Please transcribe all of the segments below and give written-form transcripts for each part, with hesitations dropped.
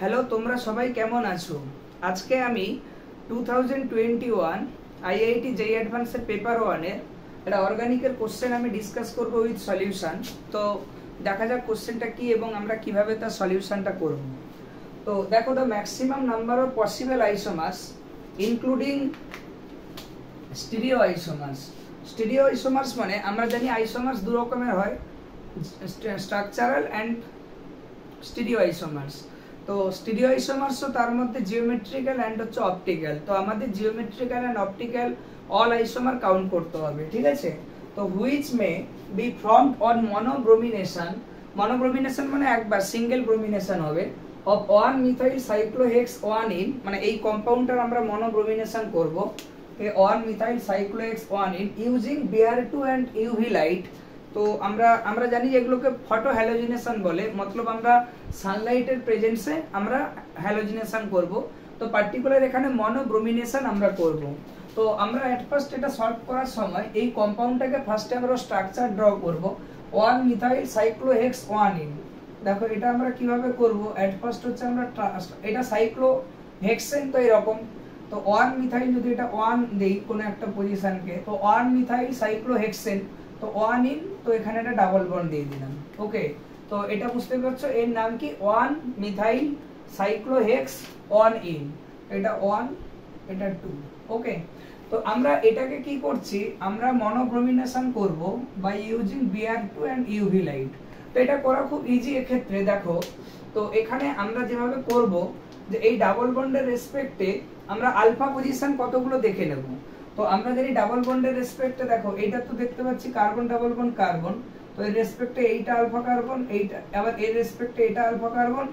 Hello, তোমরা সবাই কেমন আছো? আজকে আমি 2021 আইআইটি জেই অ্যাডভান্সের পেপার 1 এর একটা অর্গানিকের কোশ্চেন আমি ডিসকাস করব উইথ সলিউশন। তো দেখা যাক কোশ্চেনটা কি এবং আমরা কিভাবে তার সলিউশনটা করব। তো দেখো, the maximum number of possible isomers including stereo isomers. Stereo isomers মানে আমরা জানি আইসোমার্স দু রকমের হয়, স্ট্রাকচারাল অ্যান্ড স্টিরিও আইসোমার্স। তো স্টিরিও আইসোমার্সও তার মধ্যে জিওমেট্রিক্যাল অ্যান্ড হচ্ছে অপটিক্যাল। তো আমাদের geometrical and optical all isomer count করতে হবে, ঠিক আছে? তো which may be formed on monobromination. Monobromination মানে একবার সিঙ্গেল ব্রোমিনেশন হবে অফ 1 মিথাইল সাইক্লোহেক্স 1 মানে এই কম্পাউন্ডটার আমরা মনোব্রোমিনেশন করব 1 methyl cyclohex 1 using Br2 and UV light. তো আমরা জানি এগুলোকে ফটো হ্যালোজিনেশন বলে, মতলব আমরা সানলাইটের প্রেজেন্সে আমরা হ্যালোজিনেশন করব। তো পার্টিকুলার এখানে মনোব্রোমিনেশন আমরা করব। তো আমরা এট ফার্স্ট এটা সলভ করার সময় এই কম্পাউন্ডটাকে ফার্স্টে আমরা স্ট্রাকচার ড্র করব 1 মিথাইল সাইক্লোহেক্স 1 দেখো এটা আমরা কিভাবে করব। এট ফার্স্ট হচ্ছে আমরা এটা সাইক্লোহেক্সেন, তো এরকম। তো 1 মিথাইল যদি এটা 1 দেই কোনো একটা পজিশনকে, তো 1 মিথাইল সাইক্লোহেক্সেন, তো 1 তো এখানে একটা ডাবল বন্ড দিয়ে দিলাম। ওকে, তো এটা বুঝতে পারছো এর নাম কি 1 মিথাইল সাইক্লোহেক্স 1 এটা 1 এটা 2। ওকে, তো আমরা এটাকে কি করছি, আমরা মনোব্রোমিনেশন করব by using Br2 and UV light. তো এটা করা খুব ইজি এক্ষেত্রে। দেখো, তো এখানে আমরা যেভাবে করব যে এই ডাবল বন্ডের রেসপেক্টে আমরা আলফা পজিশন কতগুলো দেখে নেব। তো আমরা জানি ডাবল বন্ডের রেসপেক্টে, দেখো এইটা তো দেখতে পাচ্ছি কার্বন ডাবল বন্ড কার্বন, তো এর রেসপেক্টে এইটা আলফা কার্বন, এইটা আবার এর রেসপেক্টে এটা আলফা কার্বন,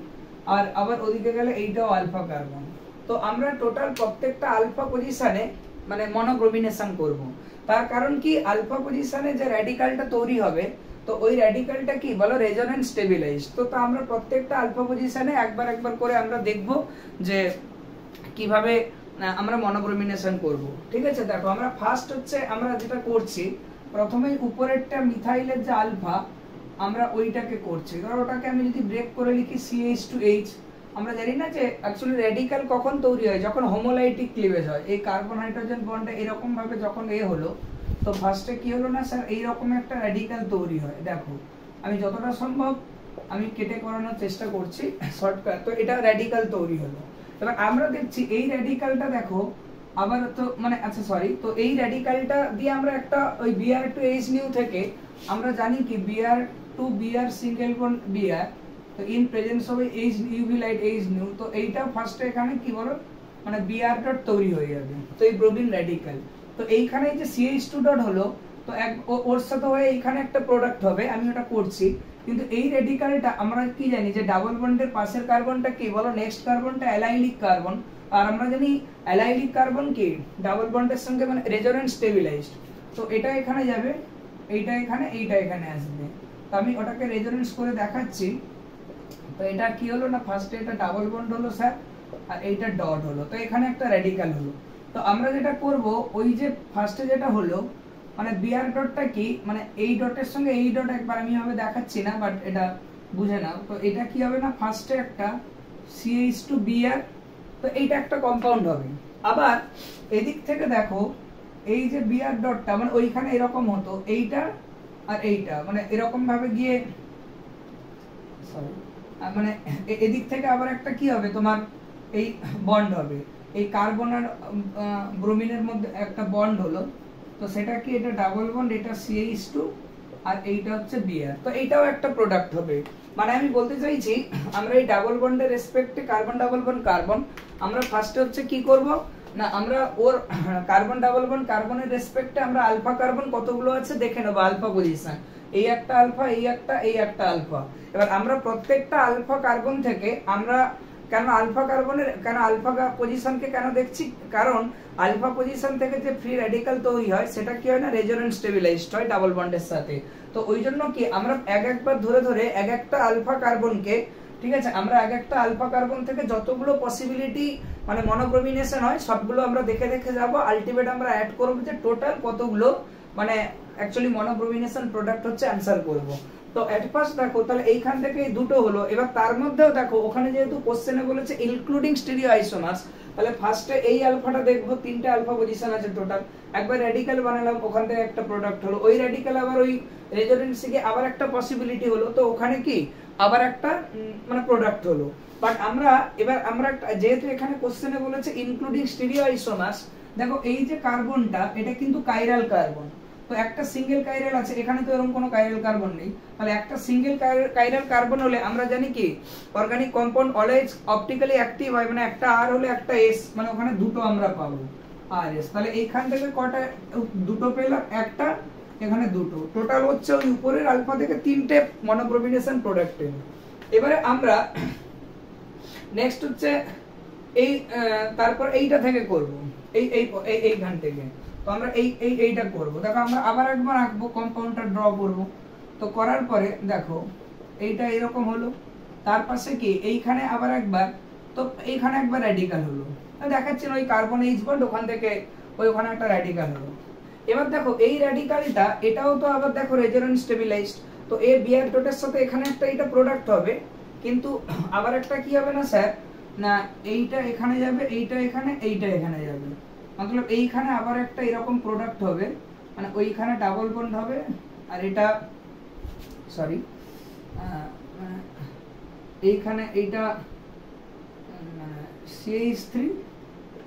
আর আবার ওদিকে গেলে এইটাও আলফা কার্বন। তো আমরা টোটাল প্রত্যেকটা আলফা পজিশনে মানে মনোব্রোমিনেশন করব। তার কারণ কি, আলফা পজিশনে যে র্যাডিক্যালটা তৈরি হবে, তো ওই র্যাডিক্যালটা কি বলো, রেজোন্যান্স স্টেবিলাইজড। তো আমরা প্রত্যেকটা আলফা পজিশনে একবার একবার করে আমরা দেখব যে কিভাবে আমরা মনোব্রোমিনেশন করব, ঠিক আছে? দেখো, আমরা ফার্স্ট হচ্ছে আমরা যেটা করছি, প্রথমেই উপরেরটা মিথাইলের যে আলফা আমরা ওইটাকে করছি। ধরো ওটাকে আমি যদি ব্রেক করে লিখি CH2H, আমরা জানি না যে অ্যাকচুয়ালি র্যাডিক্যাল কখন তৈরি হয়, যখন হোমোলাইটিক ক্লিভেজ হয়। এই কার্বন হাইড্রোজেন বন্ডে এরকম ভাবে যখন হলো, তো ফার্স্টে কি হলো না স্যার, এইরকম একটা র্যাডিক্যাল তৈরি হয়। দেখো, আমি যতটা সম্ভব আমি কেটে করানোর চেষ্টা করছি শর্টকাট। তো এটা র্যাডিক্যাল তৈরি হলো। এবার আমরা দেখছি এই র্যাডিক্যালটা দেখো আবার তো মানে আচ্ছা সরি, তো এই র্যাডিক্যালটা দিয়ে আমরা একটা ওই Br2H নিউ থেকে আমরা জানি কি Br2 Br single bond Br, তো in presence of H UV light H new, তো এইটা ফার্স্টে এখানে কি বলো মানে Br ডট তৈরি হয়ে যাবে। তো এই ব্রোমিন র্যাডিক্যাল, তো এইখানে যে CH2 ডট হলো, তো ওর সাথে হয়ে এইখানে একটা প্রোডাক্ট হবে, আমি ওটা করছি। কিন্তু এই র্যাডিক্যালটা আমরা কি জানি যে ডাবল বন্ডের পাশের কার্বনটা কি বলো, নেক্সট কার্বনটা অ্যালাইলিক কার্বন। আর আমরা জানি অ্যালাইলিক কার্বন কি ডাবল বন্ডের সঙ্গে মানে রেজোন্যান্স স্টেবিলাইজড। তো এটা এখানে যাবে, এইটা এখানে, এইটা এখানে আসবে। তো আমি ওটাকে রেজোন্যান্স করে দেখাচ্ছি। তো এটা কি হলো না, ফার্স্টে এটা ডাবল বন্ড হলো স্যার, আর এইটা ডট হলো, তো এখানে একটা র্যাডিক্যাল হলো। তো আমরা যেটা করব, ওই যে ফার্স্টে যেটা হলো মানে Br ডটটা কি মানে এই ডটের সঙ্গে এই ডট একবার আমি ভাবে দেখাচ্ছি না, বাট এটা বুঝে নাও। তো এটা কি হবে না, ফার্স্টে একটা CH2Br, তো এইটা একটা কম্পাউন্ড হবে। আবার এদিক থেকে দেখো এই যে Br ডটটা মানে ওইখানে এরকম হতো, এইটা আর এইটা মানে এরকম ভাবে গিয়ে সরি মানে এদিক থেকে আবার একটা কি হবে তোমার এই বন্ড হবে, এই কার্বন আর ব্রোমিনের মধ্যে একটা বন্ড হলো। তো সেটা কি, এটা ডাবল বন্ড, এটা CH2 আর এইটা হচ্ছে Br, তো এইটাও একটা প্রোডাক্ট হবে। মানে আমি বলতে চাইছি আমরা এই ডাবল বন্ডের রেসপেক্টে কার্বন ডাবল বন্ড কার্বন আমরা ফার্স্টে হচ্ছে কি করব না, আমরা ওর কার্বন ডাবল বন্ড কার্বনের রেসপেক্টে আমরা আলফা কার্বন কতগুলো আছে দেখে নেব, আলফা পজিশন, এই একটা আলফা, এই একটা আলফা। এবার আমরা প্রত্যেকটা আলফা কার্বন থেকে আমরা কেন আলফা কার্বনের কেন আলফা পজিশনকে কেন দেখছি, কারণ আলফা পজিশন থেকে যে ফ্রি র্যাডিক্যাল তৈরি হয় সেটা কি হয় না, রেজোন্যান্স স্টেবিলাইজড হয় ডাবল বন্ডের সাথে। তো ওই জন্য কি আমরা একবার ধরে ধরে এক একটা আলফা কার্বনকে, ঠিক আছে, আমরা এক একটা আলফা কার্বন থেকে যতগুলো পসিবিলিটি মানে মনোব্রোমিনেশন হয় সবগুলো আমরা দেখে দেখে যাব। আলটিমেট আমরা অ্যাড করব যে টোটাল কতগুলো মানে অ্যাকচুয়ালি মনোব্রোমিনেশন প্রোডাক্ট হচ্ছে অ্যানসার করব। তো এট ফার্স্ট দেখো তাহলে এইখান থেকে দুটো হলো, এবার তার মধ্যেও দেখো ওখানে যেহেতু কোশ্চেনে বলেছে ইনক্লুডিং স্টিরিও আইসোমার্স, তাহলে ফার্স্টে এই আলফাটা দেখবো, তিনটে আলফা পজিশন আছে টোটাল, একবার র্যাডিক্যাল বানালাম, ওখান থেকে একটা প্রোডাক্ট হলো, ওই র্যাডিক্যাল আবার ওই রেজোনেন্সে আবার একটা পসিবিলিটি হলো, তো ওখানে কি আবার একটা মানে প্রোডাক্ট হলো। বাট আমরা যেহেতু এখানে কোশ্চেনে বলেছে ইনক্লুডিং স্টিরিও আইসোমার্স, দেখো এই যে কার্বনটা এটা কিন্তু কাইরাল কার্বন, তো একটা সিঙ্গেল কাইরাল আছে, এখানে তো এরকম কোনো কাইরাল কার্বন নেই, তাহলে একটা সিঙ্গেল কাইরাল কার্বন হলে আমরা জানি কি organic compound always optically active হয়, মানে একটা আর হলে একটা এস, মানে ওখানে দুটো আমরা পাবো আর এস, তাহলে এইখান থেকে কটা দুটো পেলাম, একটা এখানে দুটো, টোটাল হচ্ছে ওই উপরের আলফা থেকে তিনটে মনোব্রোমিনেশন প্রোডাক্ট এলো। এবারে আমরা নেক্সট হচ্ছে এই তারপর এইটা থেকে করব, এইখান থেকে, তো আমরা এইটা করব। দেখো আমরা আবার একবার আঁকবো, কম্পাউন্ডটা ড্র করব, তো করার পরে দেখো এইটা এরকম হলো, তার পাশে কি এইখানে আবার একবার, তো এইখানে একবার র্যাডিক্যাল হলো, দেখাচ্ছেন ওই কার্বন এইচ বন্ড, ওখান থেকে ওখানে একটা র্যাডিক্যাল হলো। এবার দেখো এই র্যাডিক্যালটা এটাও তো আবার দেখো রেজোনেন্স স্টেবিলাইজড, তো এ বিআর ডটের সাথে এখানে একটা এটা প্রোডাক্ট হবে, কিন্তু আবার একটা কি হবে না স্যার, না এইটা এখানে যাবে, এইটা এখানে, এইটা এখানে যাবে, মতলব এইখানে আবার একটা এরকম প্রোডাক্ট হবে, মানে ওইখানে ডাবল বন্ড হবে, আর এটা সরি এইখানে এইটা CH3,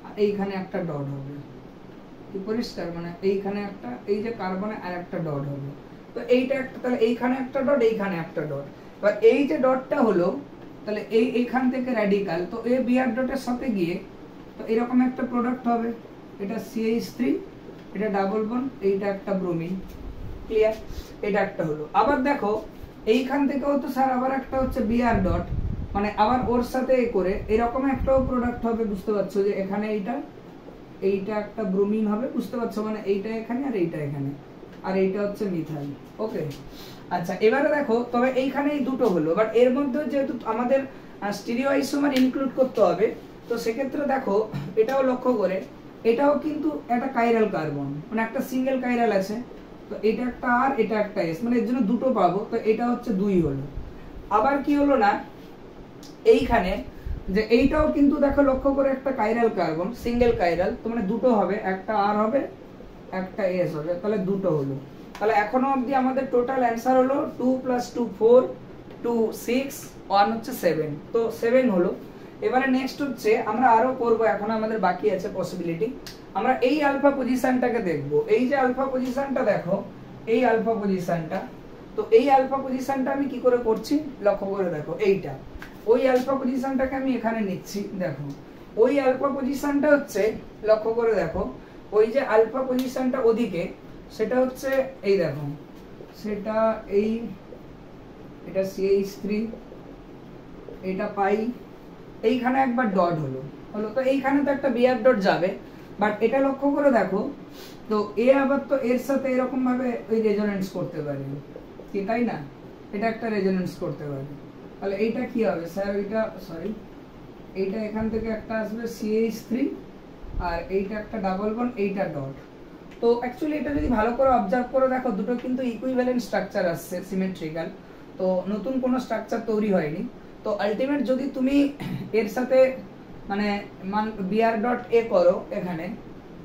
আর এইখানে একটা ডট হবে, কি পরিষ্কার, মানে এইখানে একটা, এই যে কার্বনে আর একটা ডট হবে, তো এইটা একটা, তাহলে এইখানে একটা ডট, এইখানে একটা ডট, এবার এই যে ডটটা হলো, তাহলে এইখান থেকে র্যাডিক্যাল, তো এ বিআর ডটের সাথে গিয়ে তো এরকম একটা প্রোডাক্ট হবে, এটা CH3, এটা ডাবল বন্ড, এইটা একটা ব্রোমিন, ক্লিয়ার, এটা একটা হলো। আবার দেখো এইখান থেকেও তো স্যার আবার একটা হচ্ছে বিআর ডট, মানে আবার ওর সাথে করে এরকম একটাও প্রোডাক্ট হবে, বুঝতে পারছো যে এখানে এইটা একটা ব্রোমিন হবে, বুঝতে পারছো, মানে এইটা এখানে আর এইটা এখানে, আর এইটা হচ্ছে মিথাইল, ওকে। আচ্ছা এবারে দেখো, তবে এইখানে এই দুটো হলো, বাট এর মধ্যে যেহেতু আমাদের স্টিরিও আইসোমার ইনক্লুড করতে হবে, তো সেক্ষেত্রে দেখো এটাও লক্ষ্য করে, এটাও কিন্তু একটা কাইরাল কার্বন, মানে একটা সিঙ্গেল কাইরাল আছে, তো এটা একটা আর এটা একটা এস, মানে এর জন্য দুটো পাবো, তো এটা হচ্ছে 2 হলো। আবার কি হলো না এইখানে যে এইটাও কিন্তু দেখো লক্ষ্য করে একটা কাইরাল কার্বন, সিঙ্গেল কাইরাল, তো মানে দুটো হবে, একটা আর হবে একটা এস হবে, তাহলে দুটো হলো। তাহলে এখনো অবধি আমাদের টোটাল অ্যান্সার হলো 2 + 2 4, 2 6, 1 হচ্ছে 7, তো 7 হলো। এবারে নেক্সট হচ্ছে আমরা আরো করব, এখন আমাদের বাকি আছে পসিবিলিটি, আমরা এই আলফা পজিশনটাকে দেখব। এই যে আলফা পজিশনটা দেখো, এই আলফা পজিশনটা, তো এই আলফা পজিশনটা আমি কি করে করছি লক্ষ্য করে দেখো, এইটা ওই আলফা পজিশনটাকে আমি এখানে নিচ্ছি, দেখো ওই আলফা পজিশনটা হচ্ছে লক্ষ্য করে দেখো, ওই যে আলফা পজিশনটা ওদিকে, সেটা হচ্ছে এই দেখো, সেটা এই, এটা CH3, এটা পাই, এইখানে একবার ডট হলো, তো এইখানে তো একটা বিআর ডট যাবে, বাট এটা লক্ষ্য করে দেখো, তো এ আবার তো এর সাথে এরকম ভাবে ওই রেজোনেন্স করতে পারে, কি তাই না, এটা একটা রেজোনেন্স করতে পারে, তাহলে এইটা কি হবে স্যার, এইটা সরি, এইটা এখান থেকে একটা আসবে CH3, আর এইটা একটা ডাবল বন্ড, এইটা ডট। তো অ্যাকচুয়ালি এটা যদি ভালো করে অবজার্ভ করে দেখো, দুটো কিন্তু ইকুইভ্যালেন্ট স্ট্রাকচার আসছে, সিমেট্রিক্যাল, তো নতুন কোনো স্ট্রাকচার তৈরি হয়নি। তো আলটিমেট যদি তুমি এর সাথে মানে বিআর ডট এ করো এখানে,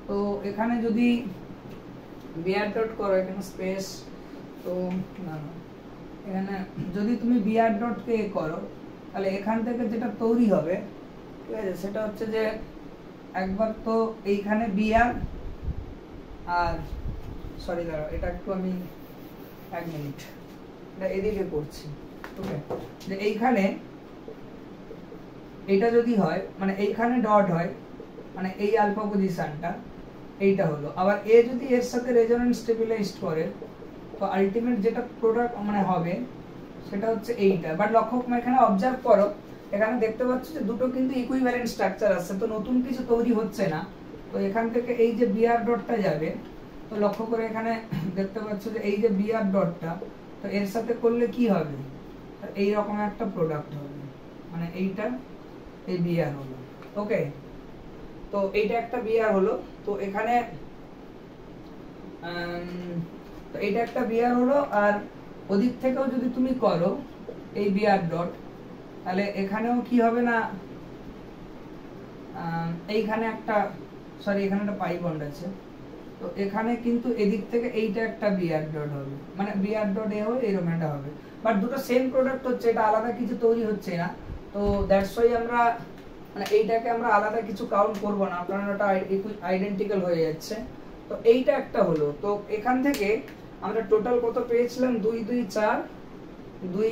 তো এখানে যদি বিআর ডট করো, এখানে স্পেস, তো না এখানে যদি তুমি বিআর ডট কে করো, তাহলে এখান থেকে যেটা তৈরি হবে, ঠিক আছে, সেটা হচ্ছে যে একবার তো এইখানে বিআর, আর সরি দাঁড়াও, এটা একটু আমি 1 মিনিট এটা এদিকে করছি, ওকে, যে এইখানে এটা যদি হয়, মানে এইখানে ডট হয়, মানে এই আলফা পজিশনটা এইটা হলো, আবার এ যদি এর সাথে রেজোনেন্স স্টেবিলাইজড করে, তো আলটিমেট যেটা প্রোডাক্ট মানে হবে সেটা হচ্ছে এইটা। বাট লক্ষ্য এখানে অবজার্ভ করো, এখানে দেখতে পাচ্ছ যে দুটো কিন্তু ইকুইভ্যালেন্ট স্ট্রাকচার আছে, তো নতুন কিছু তৈরি হচ্ছে না, তো এখান থেকে এই যে বিআর ডটটা যাবে, তো লক্ষ্য করে এখানে দেখতে পাচ্ছ যে এই যে বিআর ডটটা, তো এর সাথে করলে কি হবে, এই রকম একটা প্রোডাক্ট হবে, মানে এইটা এই বিআর হলো, ওকে, তো এইটা একটা বিআর হলো, তো এখানে তো এইটা একটা বিআর হলো, আর ওদিক থেকেও যদি তুমি করো এই বিআর ডট, তাহলে এখানেও কি হবে না, এইখানে একটা সরি এখানে একটা পাই বন্ড আছে, তো এখানে কিন্তু এদিক থেকে এইটা একটা বিআর ডট হবে, মানে বিআর ডট এ হবে এরকম একটা হবে, বাট দুটো সেম প্রোডাক্ট হচ্ছে, এটা আলাদা কিছু তৈরি হচ্ছে না। তো দ্যাটস ওয়াই আমরা মানে এইটাকে আমরা আলাদা কিছু কাউন্ট করব না, কারণ ওটা আইডেন্টিক্যাল হয়ে যাচ্ছে। তো এইটা একটা হলো। তো এখান থেকে আমরা টোটাল কত পেয়েছিলাম, 2 2 4 2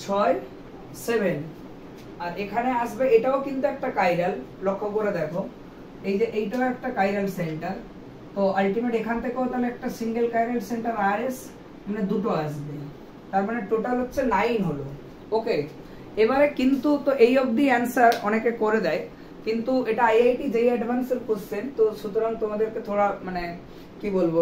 6 7, আর এখানে আসবে এটাও কিন্তু একটা কাইরাল, লক্ষ্য করে দেখো এই যে এইটাও একটা কাইরাল সেন্টার। তো আলটিমেট এখান থেকেও তাহলে একটা সিঙ্গেল কাইরাল সেন্টার আরএস মানে দুটো আসবে, তার মানে টোটাল হচ্ছে 9 হলো। ওকে, এবারে কিন্তু তো এই অবধি অ্যান্সার অনেকে করে দেয়, কিন্তু এটা আইআইটি যেই অ্যাডভান্সের কোশ্চেন, তো সুতরাং তোমাদেরকে থোড়া মানে কি বলবো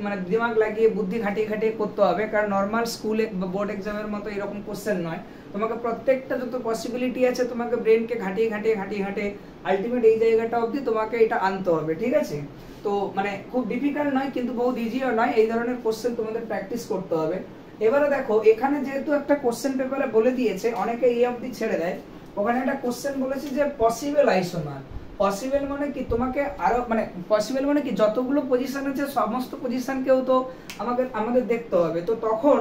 মানে দিমাগ লাগিয়ে বুদ্ধি খাটিয়ে খাটিয়ে করতে হবে, কারণ নর্মাল স্কুলে বোর্ড এক্সামের মতো এরকম কোশ্চেন নয়। তোমাকে প্রত্যেকটা যত পসিবিলিটি আছে তোমাকে ব্রেনকে ঘাটিয়ে ঘাটিয়ে ঘাটিয়ে ঘাটিয়ে আলটিমেট এই জায়গাটা অবধি তোমাকে এটা আনতে হবে, ঠিক আছে? তো মানে খুব ডিফিকাল্ট নয়, কিন্তু বহুত ইজিও নয়, এই ধরনের কোশ্চেন তোমাদের প্র্যাকটিস করতে হবে। এবারে দেখো এখানে যেহেতু একটা কোশ্চেন পেপারে বলে দিয়েছে, অনেকে এই অবধি ছেড়ে দেয়, ওখানে একটা কোশ্চেন বলেছে যে পসিবল আইসোমার। পসিবল মানে কি, তোমাকে আরো মানে পসিবল মানে কি যতগুলো পজিশন আছে সমস্ত পজিশনকেও তো আমাদের দেখতে হবে। তো তখন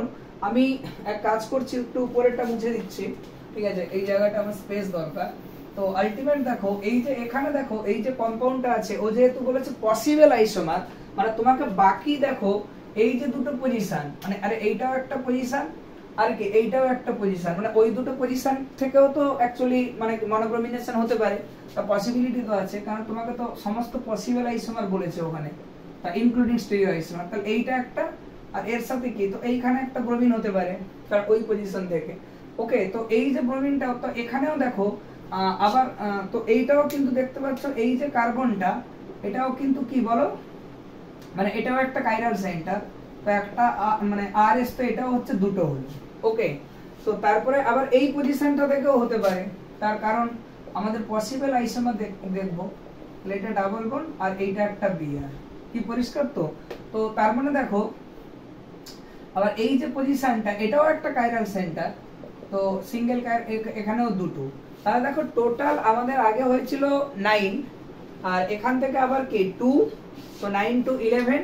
আমি এক কাজ করছি, একটু উপরেরটা মুছে দিচ্ছি, ঠিক আছে? এই জায়গাটা আমার স্পেস দরকার। তো আলটিমেট দেখো এই যে এখানে দেখো এই যে কম্পাউন্ডটা আছে, ও যেহেতু বলেছে পসিবল আইসোমার, মানে তোমাকে বাকি দেখো এই যে দুটো পজিশন, মানে আরে এইটাও একটা পজিশন আর কি এইটাও একটা পজিশন, মানে ওই দুটো পজিশন থেকেও তো অ্যাকচুয়ালি মানে মনোব্রমিনেশন হতে পারে, তা পসিবিলিটি তো আছে, কারণ তোমাকে তো সমস্ত পসিবল আইসোমার বলেছে ওখানে, তা ইনক্লুডিং স্টেরিও আইসোমার। তাহলে এইটা একটা, আর এর সাথে কি, তো এইখানে একটা ব্রোমিন হতে পারে তার ওই পজিশন থেকে। ওকে, তো এই যে ব্রোমিনটা, তো এখানেও দেখো আবার তো এইটাও কিন্তু দেখতে পাচ্ছ, এই যে কার্বনটা এটাও কিন্তু কি বলো, মানে এটাও একটা কাইরাল সেন্টার, তো একটা মানে আরএস, তো এটাও হচ্ছে দুটো হলো। ওকে, তো তারপরে আবার এই পজিশনটা থেকেও হতে পারে, তার কারণ আমাদের পসিবল আইসোমার দেখবো, এটা ডাবল বন্ড আর এইটা একটা বিআর, কি পরিষ্কার? তো তো তার মানে দেখো আবার এই যে পজিশনটা এটাও একটা কাইরাল সেন্টার, তো সিঙ্গেল এখানেও দুটো, তাহলে দেখো টোটাল আমাদের আগে হয়েছিল 9, আর এখান থেকে আবার কি 2, তো 9 to 11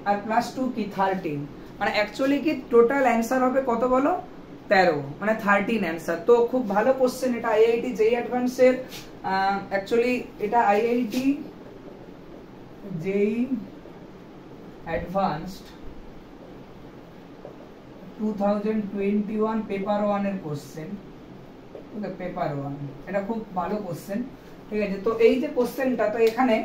আর প্লাস 2 কি 13, মানে অ্যাকচুয়ালি কি টোটাল অ্যান্সার হবে কত বলো, 13, মানে 13 অ্যান্সার। তো খুব ভালো কোশ্চেন এটা, আইআইটি জেই অ্যাডভান্সের, অ্যাকচুয়ালি এটা আইআইটি জেই অ্যাডভান্সড 2021 পেপার 1 এর কোশ্চেন। ওকে, পেপার 1 এটা খুব ভালো কোশ্চেন, ঠিক আছে? তো এই যে কোশ্চেনটা, তো এখানে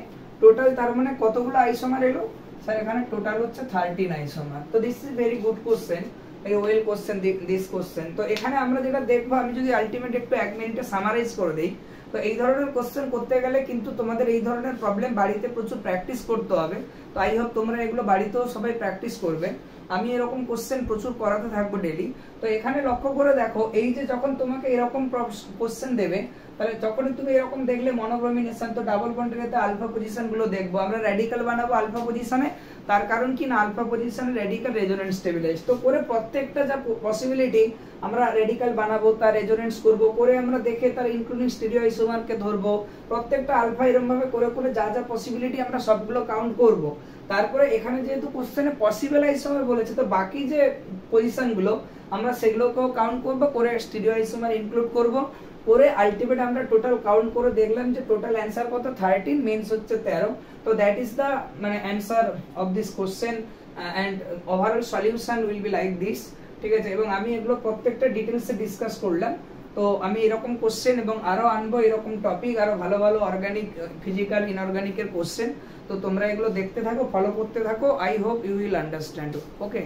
টোটাল তার মানে কতগুলো আইসোমার এলো স্যার, এখানে টোটাল হচ্ছে 13 আইসোমার। তো this is very good question, এই ওয়েল কোশ্চেন দিস কোশ্চেন। তো এখানে আমরা যেটা দেখবো, আমি যদি আলটিমেট একটু 1 মিনিটে সামারাইজ করে দেই, তো এই ধরনের কোশ্চেন করতে গেলে কিন্তু তোমাদের এই ধরনের প্রবলেম বাড়িতে প্রচুর প্র্যাকটিস করতে হবে। তো আই হোপ তোমরা এগুলো বাড়িতেও সবাই প্র্যাকটিস করবে, আমি এরকম কোশ্চেন প্রচুর করাতে থাকবো ডেলি। তো এখানে লক্ষ্য করে দেখো, এই যে যখন তোমাকে এরকম কোশ্চেন দেবে, তাহলে যখনই তুমি এরকম দেখলে মনোব্রমিনেশন, তো ডাবল বন্ডের আলফা পজিশন গুলো দেখবো, আমরা রেডিকাল বানাবো আলফা পজিশনে, তার কারণ কি না আলফা পজিশনে রেডিকাল রেজোনেন্স স্টেবিলাইজ, তো করে প্রত্যেকটা যা পসিবিলিটি আমরা রেডিকাল বানাবো, তার রেজোনেন্স করবো, করে আমরা দেখে তার ইনক্লুডিং স্টিরিও আইসোমারকে ধরবো, প্রত্যেকটা আলফা এরকম ভাবে করে করে যা যা পসিবিলিটি আমরা সবগুলো কাউন্ট করবো। তারপরে এখানে যেহেতু কোশ্চেনে পসিবল আইসোমার বলেছে, তো বাকি যে পজিশন গুলো আমরা সেগুলোকেও কাউন্ট করবো, করে স্টিরিও আইসোমার ইনক্লুড করবো, করে আলটিমেট আমরা টোটাল কাউন্ট করে দেখলাম যে টোটাল অ্যান্সার কত 13, মেন্স হচ্ছে 13। তো দ্যাট ইজ দ্য মানে answer of this question, and overall solution will be like this, ঠিক আছে? এবং আমি এগুলো প্রত্যেকটা ডিটেলসে ডিসকাস করলাম। তো আমি এরকম কোশ্চেন এবং আরো আনবো এরকম টপিক, আরো ভালো ভালো অর্গানিক, ফিজিক্যাল, ইনঅর্গানিকের কোশ্চেন। তো তোমরা এগুলো দেখতে থাকো, ফলো করতে থাকো, I hope you will understand. Okay.